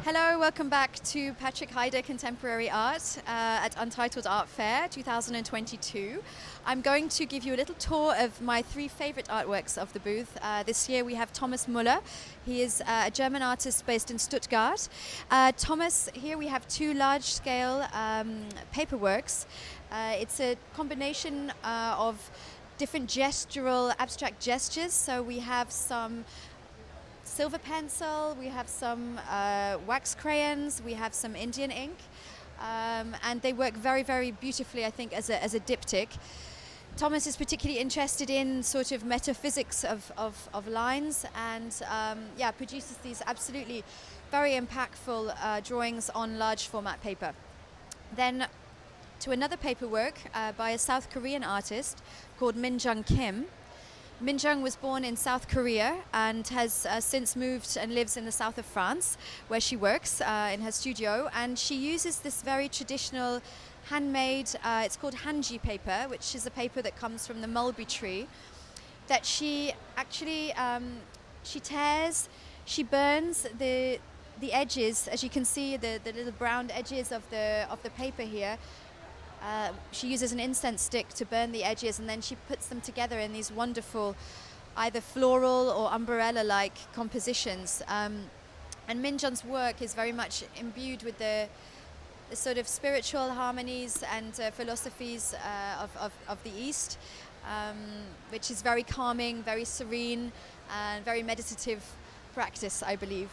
Hello, welcome back to Patrick Hyder Contemporary Art at Untitled Art Fair 2022. I'm going to give you a little tour of my three favorite artworks of the booth. This year we have Thomas Müller. He is a German artist based in Stuttgart. Thomas, here we have two large-scale paperworks. It's a combination of different gestural abstract gestures. So we have some silver pencil, we have some wax crayons, we have some Indian ink, and they work very, very beautifully, I think, as a diptych. Thomas is particularly interested in sort of metaphysics of lines and produces these absolutely very impactful drawings on large format paper. Then to another paperwork by a South Korean artist called Min Jung Kim. Min Jung was born in South Korea and has since moved and lives in the south of France, where she works in her studio. And she uses this very traditional handmade, it's called hanji paper, which is a paper that comes from the mulberry tree, that she actually, she tears, she burns the edges, as you can see, the little brown edges of the paper here. She uses an incense stick to burn the edges, and then she puts them together in these wonderful either floral or umbrella-like compositions. And Min Jung's work is very much imbued with the sort of spiritual harmonies and philosophies of the East, which is very calming, very serene, and very meditative practice, I believe.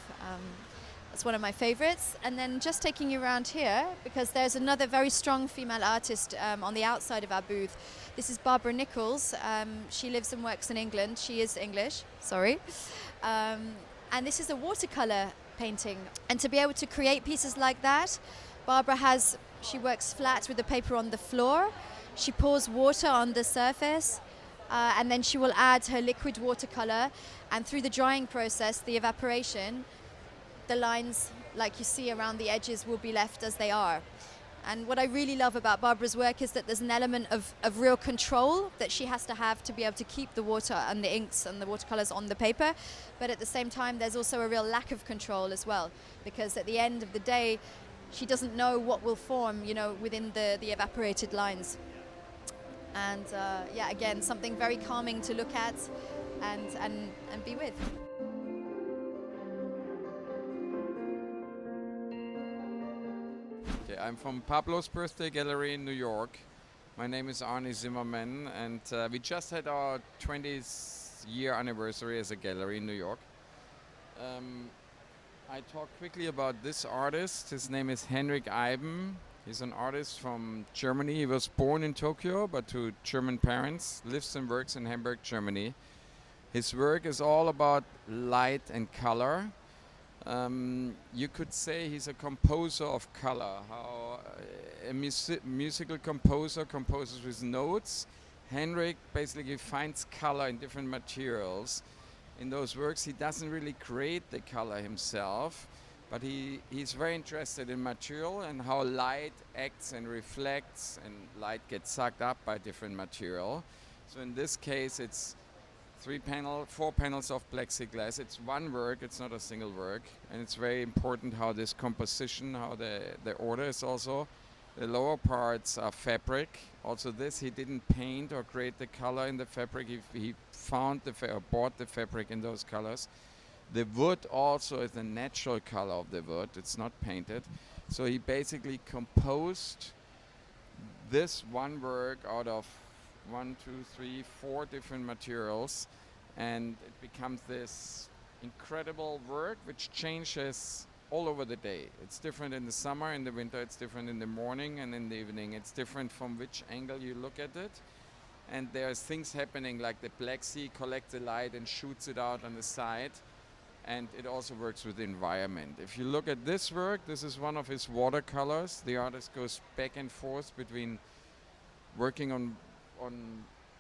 It's one of my favorites. And then just taking you around here, because there's another very strong female artist on the outside of our booth. This is Barbara Nichols. She lives and works in England. She is English, sorry. And this is a watercolor painting. And to be able to create pieces like that, Barbara she works flat with the paper on the floor. She pours water on the surface. And then she will add her liquid watercolor. And through the drying process, the evaporation, the lines, like you see around the edges, will be left as they are. And what I really love about Barbara's work is that there's an element of real control that she has to be able to keep the water and the inks and the watercolors on the paper. But at the same time, there's also a real lack of control as well, because at the end of the day, she doesn't know what will form, within the evaporated lines. And again, something very calming to look at and be with. Okay, I'm from Pablo's birthday gallery in New York. My name is Arnie Zimmerman, and we just had our 20th year anniversary as a gallery in New York. I talk quickly about this artist. His name is Henrik Ivan. He's an artist from Germany. He was born in Tokyo, but to German parents, lives and works in Hamburg, Germany. His work is all about light and color. You could say he's a composer of color. How a musical composer composes with notes. Henrik basically finds color in different materials. In those works, he doesn't really create the color himself, but he's very interested in material and how light acts and reflects, and light gets sucked up by different material. So in this case, it's 4 panels of plexiglass. It's one work, it's not a single work. And it's very important how this composition, how the order is also. The lower parts are fabric. Also this, he didn't paint or create the color in the fabric. He found or bought the fabric in those colors. The wood also is the natural color of the wood. It's not painted. So he basically composed this one work out of 4 different materials, and it becomes this incredible work which changes all over the day. It's different in the summer, in the winter it's different in the morning and in the evening. It's different from which angle you look at it, and there's things happening like the plexi collects the light and shoots it out on the side, and it also works with the environment. If you look at this work, this is one of his watercolors. The artist goes back and forth between working on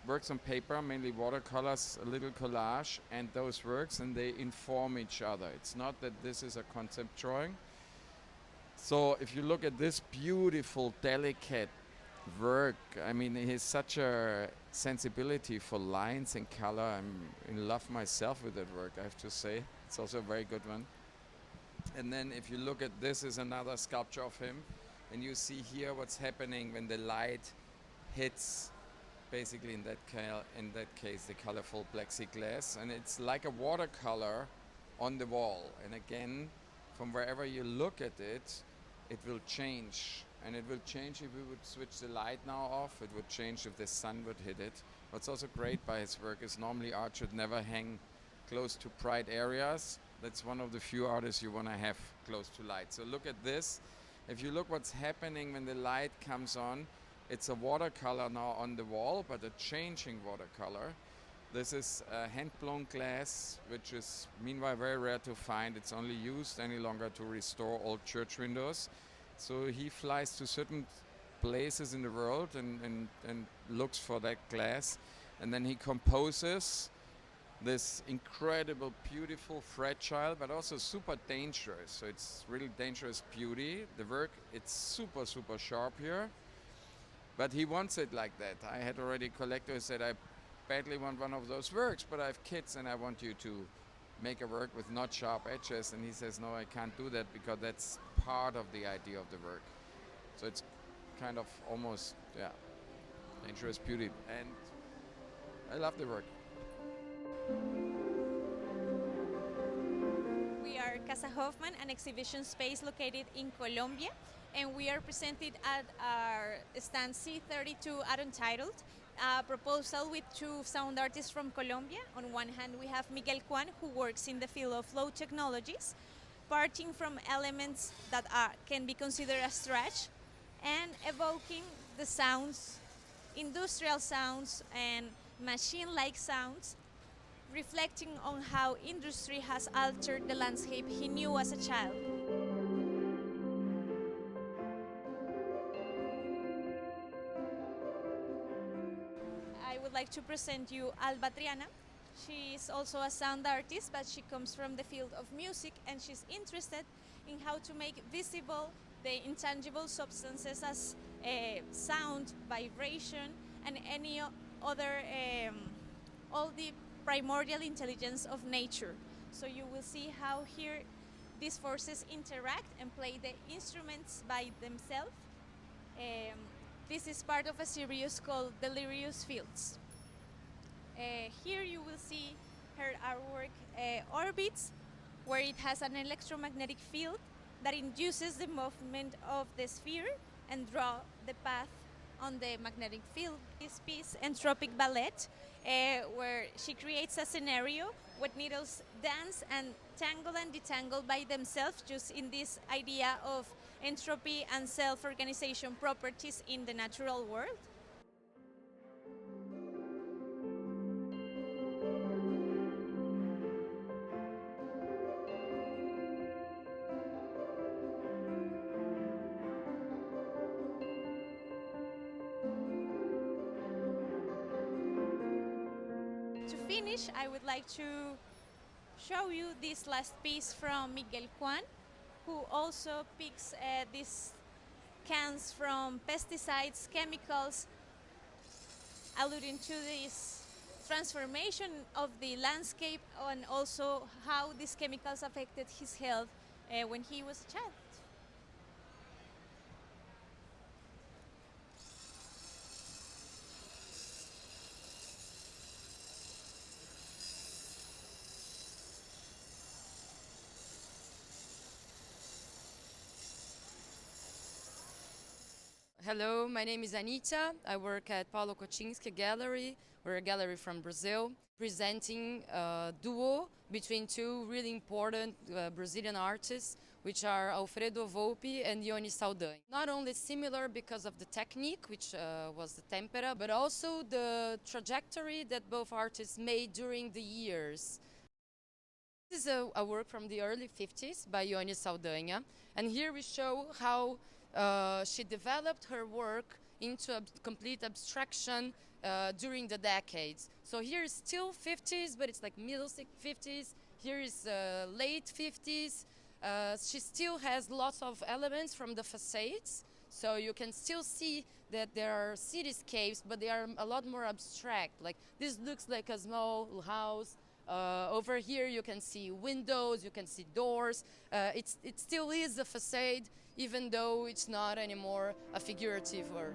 works on paper, mainly watercolors, a little collage, and those works, and they inform each other. It's not that this is a concept drawing. So if you look at this beautiful, delicate work, I mean, he has such a sensibility for lines and color. I'm in love myself with that work, I have to say. It's also a very good one. And then if you look at this is another sculpture of him, and you see here what's happening when the light hits basically in that case the colorful plexiglass, and it's like a watercolor on the wall. And again, from wherever you look at it, it will change. And it will change if we would switch the light now off. It would change if the sun would hit it. What's also great by his work is normally art should never hang close to bright areas. That's one of the few artists you want to have close to light. So look at this. If you look what's happening when the light comes on, it's a watercolor now on the wall, but a changing watercolor. This is hand-blown glass, which is meanwhile very rare to find. It's only used any longer to restore old church windows. So he flies to certain places in the world and looks for that glass. And then he composes this incredible, beautiful, fragile, but also super dangerous. So it's really dangerous beauty. The work, it's super, super sharp here. But he wants it like that. I had already collectors who said, I badly want one of those works, but I have kids and I want you to make a work with not sharp edges. And he says, no, I can't do that because that's part of the idea of the work. So it's kind of almost, yeah, dangerous beauty. And I love the work. We are Casa Hoffman, an exhibition space located in Colombia, and we are presented at our stand C32 at Untitled, a proposal with two sound artists from Colombia. On one hand, we have Miguel Kuan, who works in the field of flow technologies, parting from elements that can be considered as trash and evoking the sounds, industrial sounds and machine-like sounds, reflecting on how industry has altered the landscape he knew as a child. I would like to present you Alba Triana. She is also a sound artist, but she comes from the field of music, and she's interested in how to make visible the intangible substances as sound, vibration, and any other, all the primordial intelligence of nature. So you will see how here these forces interact and play the instruments by themselves. This is part of a series called Delirious Fields. Here you will see her artwork Orbits, where it has an electromagnetic field that induces the movement of the sphere and draw the path on the magnetic field. This piece, Entropic Ballet, where she creates a scenario where needles dance and tangle and detangle by themselves, just in this idea of entropy and self-organization properties in the natural world. To finish, I would like to show you this last piece from Miguel Kuan, who also picks these cans from pesticides, chemicals, alluding to this transformation of the landscape and also how these chemicals affected his health when he was a child. Hello, my name is Anita. I work at Paulo Kuczynski Gallery. We're a gallery from Brazil, presenting a duo between two really important Brazilian artists, which are Alfredo Volpi and Ione Saldanha. Not only similar because of the technique, which was the tempera, but also the trajectory that both artists made during the years. This is a work from the early 50s by Ione Saldanha, and here we show how she developed her work into a complete abstraction during the decades. So here is still 50s, but it's like middle 50s. Here is late 50s. She still has lots of elements from the facades. So you can still see that there are cityscapes, but they are a lot more abstract. Like this looks like a small house Over here you can see windows, you can see doors. It still is a facade, even though it's not anymore a figurative work.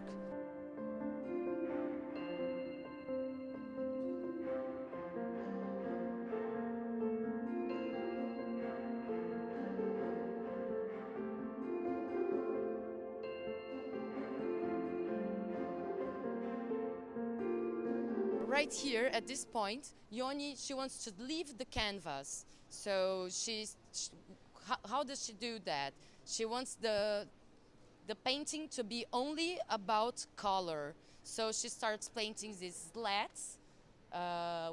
Right here at this point, Ione, she wants to leave the canvas. So how does she do that? She wants the painting to be only about color. So she starts painting these slats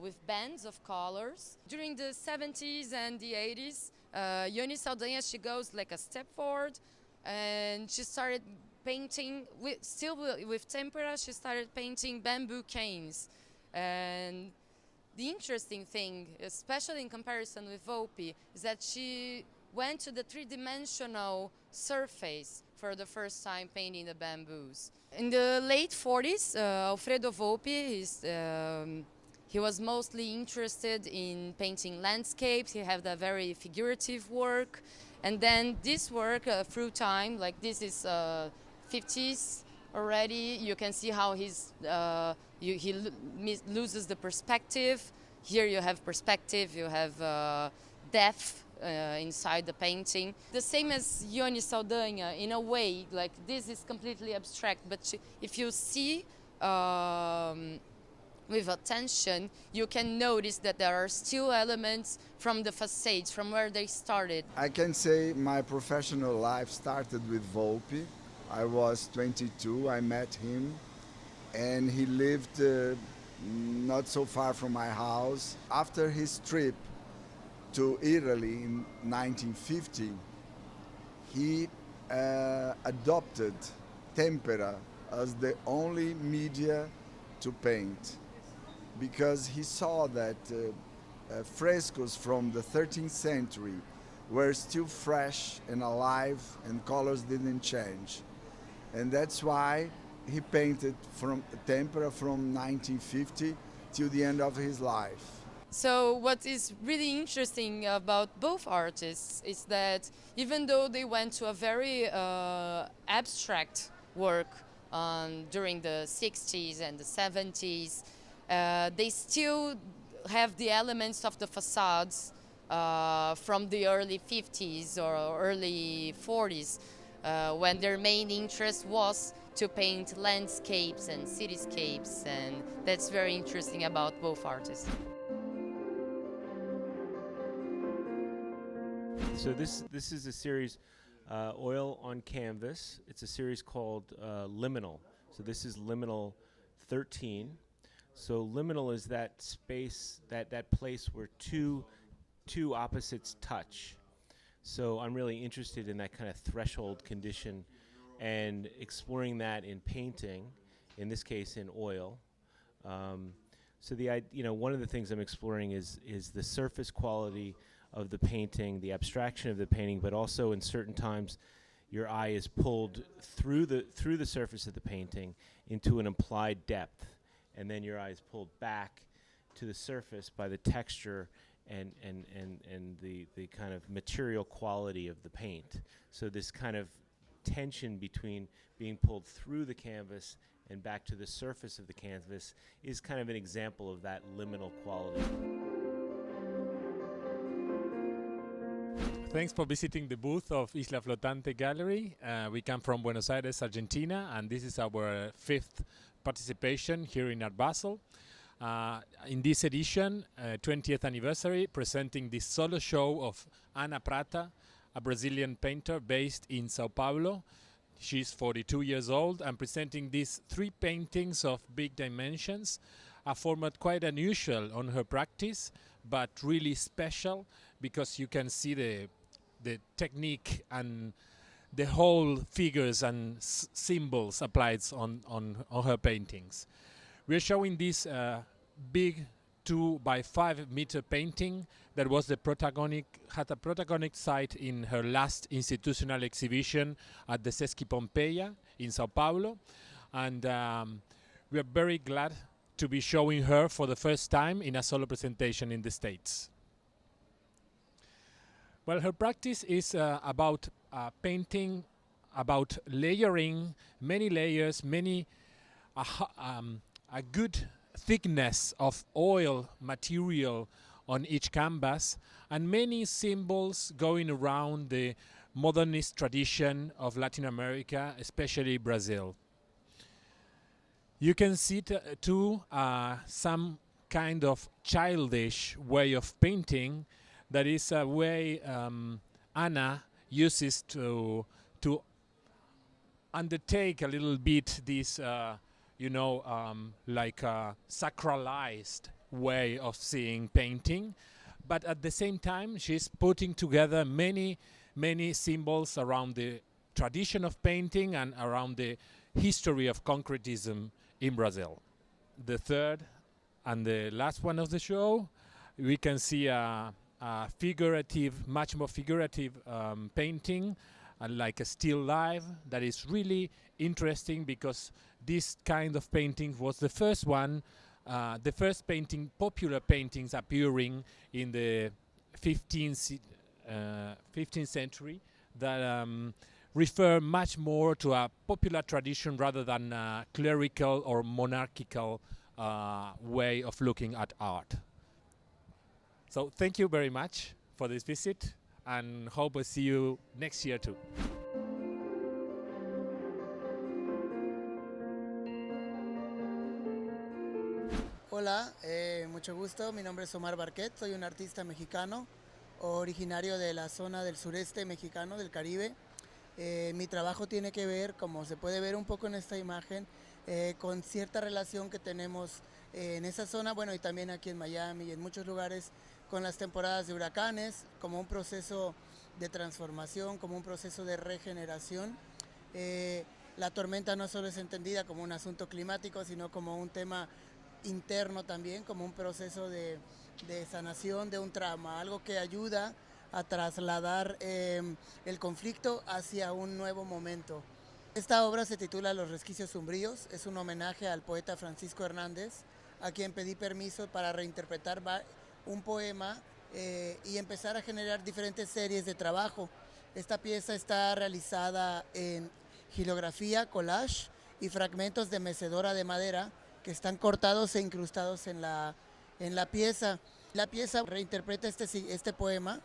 with bands of colors. During the 70s and the 80s, Ione Saldanha, she goes like a step forward, and she started painting, still with tempera, she started painting bamboo canes. And the interesting thing, especially in comparison with Volpi, is that she went to the three-dimensional surface for the first time painting the bamboos. In the late 40s, Alfredo Volpi, he was mostly interested in painting landscapes. He had a very figurative work. And then this work, through time, like this is 50s already, you can see how he loses the perspective. Here you have perspective, you have depth inside the painting. The same as Ione Saldanha, in a way, like this is completely abstract, but if you see with attention, you can notice that there are still elements from the facades, from where they started. I can say my professional life started with Volpi. I was 22, I met him, and he lived not so far from my house. After his trip to Italy in 1950, he adopted tempera as the only media to paint, because he saw that frescoes from the 13th century were still fresh and alive and colors didn't change. And that's why he painted from tempera from 1950 till the end of his life. So what is really interesting about both artists is that even though they went to a very abstract work during the 60s and the 70s, they still have the elements of the facades from the early 50s or early 40s, when their main interest was to paint landscapes and cityscapes, and that's very interesting about both artists. So this is a series, Oil on Canvas. It's a series called Liminal. So this is Liminal 13. So liminal is that space, that place where two opposites touch. So I'm really interested in that kind of threshold condition and exploring that in painting, in this case in oil. So one of the things I'm exploring is the surface quality of the painting, the abstraction of the painting, but also in certain times your eye is pulled through the surface of the painting into an implied depth, and then your eye is pulled back to the surface by the texture and the kind of material quality of the paint. So this kind of tension between being pulled through the canvas and back to the surface of the canvas is kind of an example of that liminal quality. Thanks for visiting the booth of Isla Flotante Gallery. We come from Buenos Aires, Argentina, and this is our 5th participation here in Art Basel. In this edition, 20th anniversary, presenting the solo show of Ana Prata, a Brazilian painter based in Sao Paulo. She's 42 years old and presenting these 3 paintings of big dimensions, a format quite unusual on her practice, but really special because you can see the technique and the whole figures and symbols applied on her paintings. We're showing this big 2 by 5 meter painting that was had a protagonic site in her last institutional exhibition at the Sesqui Pompeia in Sao Paulo. And we are very glad to be showing her for the first time in a solo presentation in the States. Well, her practice is about painting, about layering, many layers, a good thickness of oil material on each canvas, and many symbols going around the modernist tradition of Latin America, especially Brazil. You can see too some kind of childish way of painting. That is a way Anna uses to undertake a little bit this, like a sacralized way of seeing painting. But at the same time, she's putting together many symbols around the tradition of painting and around the history of concretism in Brazil. The third and the last one of the show, we can see a figurative, much more figurative painting, like a still life that is really interesting, because this kind of painting was the first one, the first popular paintings appearing in the 15th century that refer much more to a popular tradition rather than a clerical or monarchical way of looking at art. So thank you very much for this visit, and hope I see you next year too. Hola, mucho gusto. Mi nombre es Omar Barquet, soy un artista mexicano, originario de la zona del sureste mexicano, del Caribe. Mi trabajo tiene que ver, como se puede ver un poco en esta imagen, con cierta relación que tenemos en esa zona, bueno, y también aquí en Miami y en muchos lugares, con las temporadas de huracanes, como un proceso de transformación, como un proceso de regeneración. La tormenta no solo es entendida como un asunto climático, sino como un tema interno también, como un proceso de sanación de un trauma, algo que ayuda a trasladar el conflicto hacia un nuevo momento. Esta obra se titula Los resquicios sombríos, es un homenaje al poeta Francisco Hernández, a quien pedí permiso para reinterpretar un poema y empezar a generar diferentes series de trabajo. Esta pieza está realizada en gilografía, collage y fragmentos de mecedora de madera que están cortados e incrustados en la pieza. La pieza reinterpreta este poema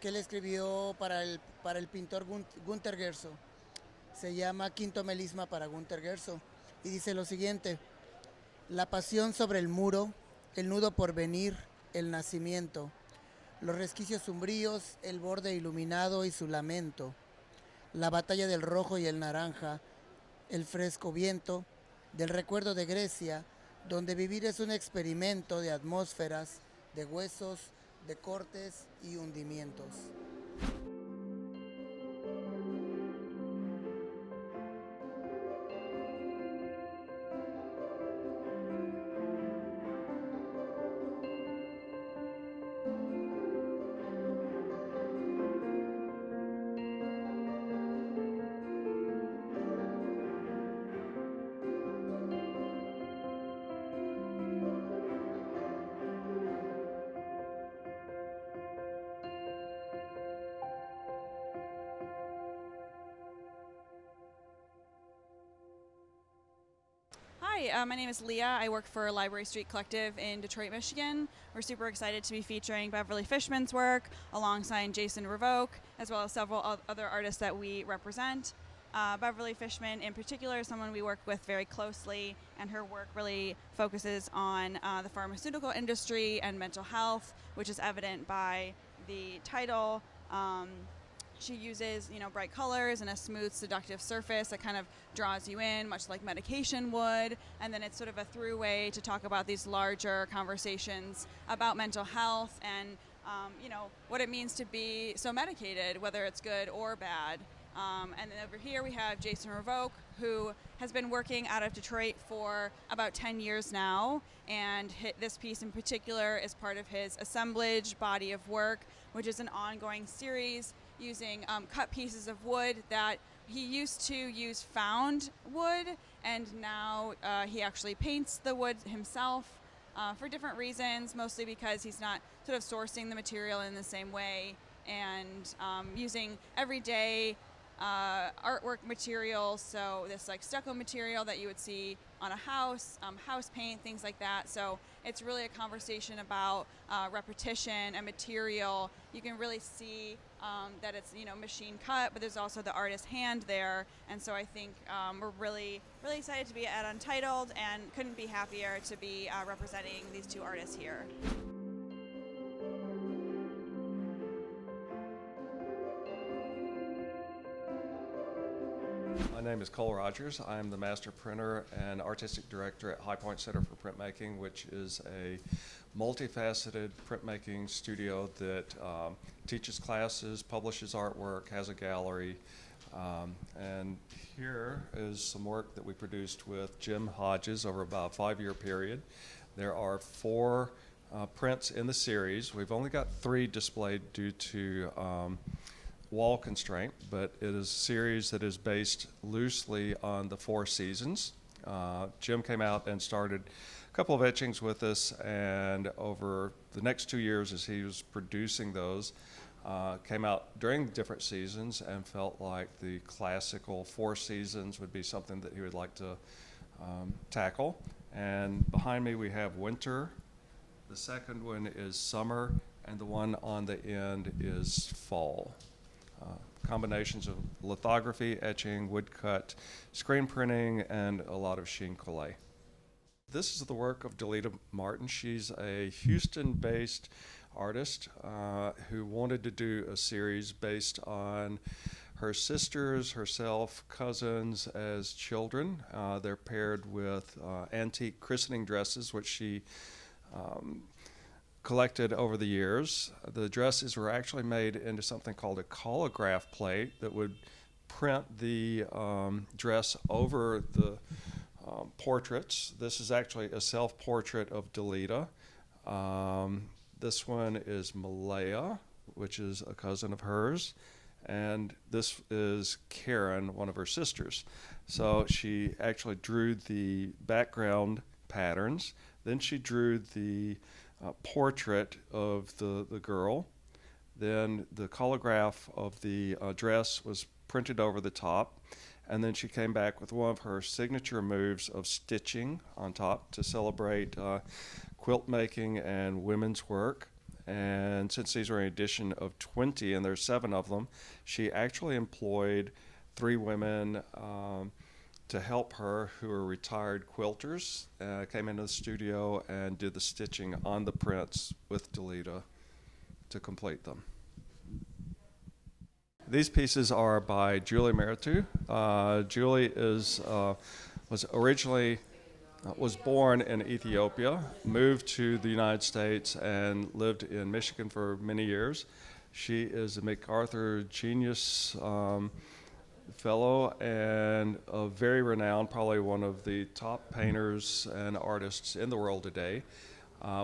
que él escribió para el pintor Günter Guerzo. Se llama Quinto Melisma para Günter Guerzo y dice lo siguiente: la pasión sobre el muro, el nudo por venir, el nacimiento, los resquicios sombríos, el borde iluminado y su lamento, la batalla del rojo y el naranja, el fresco viento, del recuerdo de Grecia, donde vivir es un experimento de atmósferas, de huesos, de cortes y hundimientos. Hi, my name is Leah. I work for Library Street Collective in Detroit, Michigan. We're super excited to be featuring Beverly Fishman's work alongside Jason Revoke, as well as several other artists that we represent. Beverly Fishman in particular is someone we work with very closely, and her work really focuses on the pharmaceutical industry and mental health, which is evident by the title. She uses, bright colors and a smooth, seductive surface that kind of draws you in, much like medication would. And then it's sort of a throughway to talk about these larger conversations about mental health and, what it means to be so medicated, whether it's good or bad. And then over here we have Jason Revoke, who has been working out of Detroit for about 10 years now. And this piece in particular is part of his assemblage body of work, which is an ongoing series using cut pieces of wood that he used to use found wood, and now he actually paints the wood himself for different reasons, mostly because he's not sort of sourcing the material in the same way and using everyday artwork materials, so this like stucco material that you would see on a house, house paint, things like that. So it's really a conversation about repetition and material. You can really see that it's, you know, machine cut, but there's also the artist's hand there. And so I think we're really excited to be at Untitled and couldn't be happier to be representing these two artists here. My name is Cole Rogers. I'm the master printer and artistic director at High Point Center for Printmaking, which is a multifaceted printmaking studio that teaches classes, publishes artwork, has a gallery. And here is some work that we produced with Jim Hodges over about a 5-year period. There are 4 prints in the series. We've only got 3 displayed due to wall constraint, but it is a series that is based loosely on the 4 seasons. Jim came out and started a couple of etchings with us, and over the next 2 years as he was producing those, came out during different seasons and felt like the classical 4 seasons would be something that he would like to tackle. And behind me we have winter, the second one is summer, and the one on the end is fall. Combinations of lithography, etching, woodcut, screen printing, and a lot of sheen collé. This is the work of Delita Martin. She's a Houston-based artist who wanted to do a series based on her sisters, herself, cousins as children. They're paired with antique christening dresses, which she collected over the years. The dresses were actually made into something called a collograph plate that would print the dress over the portraits. This is actually a self-portrait of Delita. This one is Malaya, which is a cousin of hers, and this is Karen, one of her sisters. So she actually drew the background patterns, then she drew the portrait of the girl. Then the collograph of the dress was printed over the top, and then she came back with one of her signature moves of stitching on top to celebrate quilt making and women's work. And since these are an edition of 20 and there's 7 of them, she actually employed 3 women to help her who are retired quilters, came into the studio and did the stitching on the prints with Delita to complete them. These pieces are by Julie Meritu. Julie was born in Ethiopia, moved to the United States, and lived in Michigan for many years. She is a MacArthur Genius Fellow and a very renowned, probably one of the top painters and artists in the world today.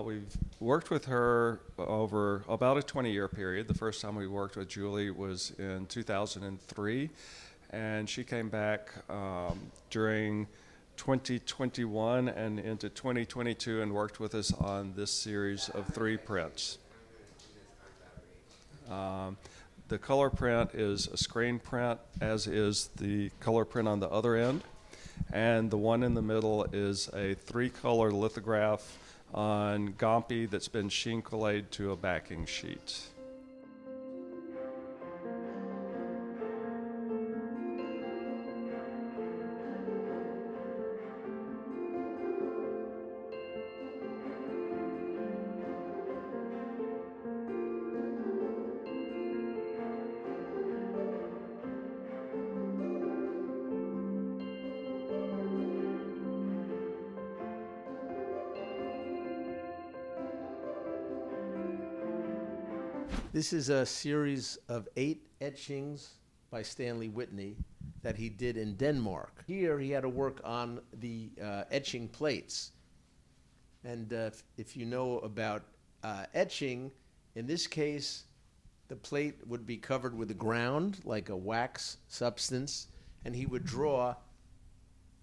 We've worked with her over about a 20-year period. The first time we worked with Julie was in 2003, and she came back during 2021 and into 2022 and worked with us on this series of 3 prints. The color print is a screen print, as is the color print on the other end. And the one in the middle is a 3-color lithograph on Gompi that's been sheen collayed to a backing sheet. This is a series of 8 etchings by Stanley Whitney that he did in Denmark. Here he had to work on the etching plates. And if you know about etching, in this case, the plate would be covered with a ground, like a wax substance, and he would draw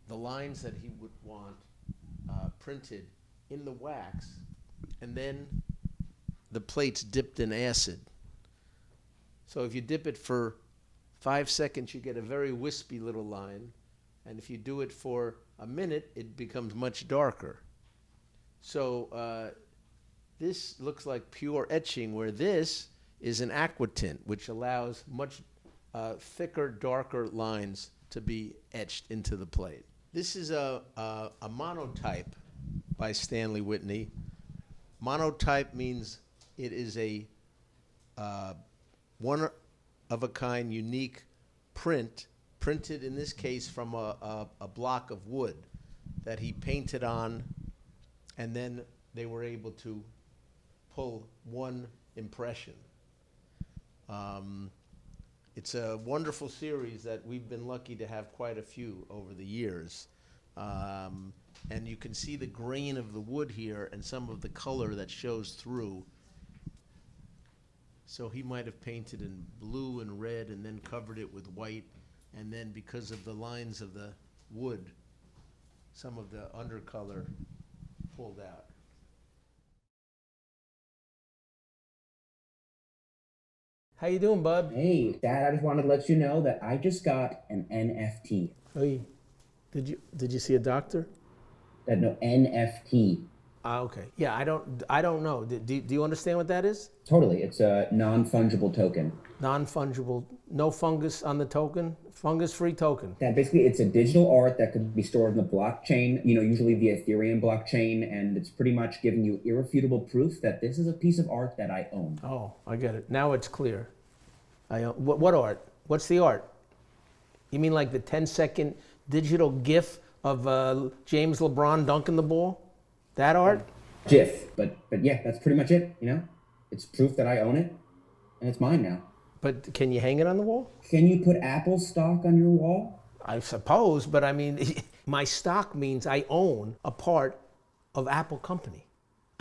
the lines that he would want printed in the wax, and then the plates dipped in acid. So if you dip it for 5 seconds, you get a very wispy little line. And if you do it for a minute, it becomes much darker. So this looks like pure etching, where this is an aqua tint, which allows much thicker, darker lines to be etched into the plate. This is a monotype by Stanley Whitney. Monotype means it is a one-of-a-kind, unique print, printed in this case from a block of wood that he painted on, and then they were able to pull one impression. It's a wonderful series that we've been lucky to have quite a few over the years. And you can see the grain of the wood here and some of the color that shows through. So he might have painted in blue and red and then covered it with white, and then because of the lines of the wood, some of the undercolor pulled out. How you doing, bud? Hey, Dad, I just wanted to let you know that I just got an NFT. Hey, did you see a doctor? No, NFT. Okay. Yeah, I don't know. Do you understand what that is? Totally. It's a non-fungible token. Non-fungible, no fungus on the token, fungus-free token. Dad, basically, it's a digital art that could be stored in the blockchain, usually the Ethereum blockchain, and it's pretty much giving you irrefutable proof that this is a piece of art that I own. Oh, I get it. Now it's clear. What art? What's the art? You mean like the 10-second digital GIF of James LeBron dunking the ball? That art? GIF, but yeah, that's pretty much it, It's proof that I own it, and it's mine now. But can you hang it on the wall? Can you put Apple stock on your wall? I suppose, but I mean, my stock means I own a part of Apple company.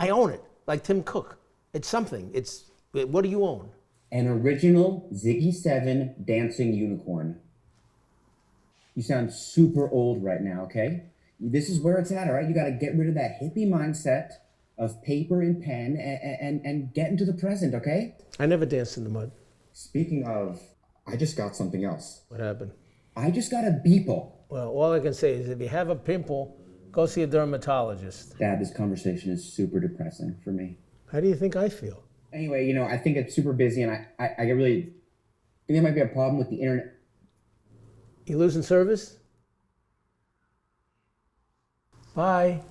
I own it, like Tim Cook. It's something. What do you own? An original Ziggy 7 dancing unicorn. You sound super old right now, okay? This is where it's at, all right? You got to get rid of that hippie mindset of paper and pen and get into the present, okay? I never danced in the mud. Speaking of, I just got something else. What happened? I just got a beeple. Well, all I can say is if you have a pimple, go see a dermatologist. Dad, this conversation is super depressing for me. How do you think I feel? Anyway, I think it's super busy, and I really think there might be a problem with the internet. You losing service? Bye.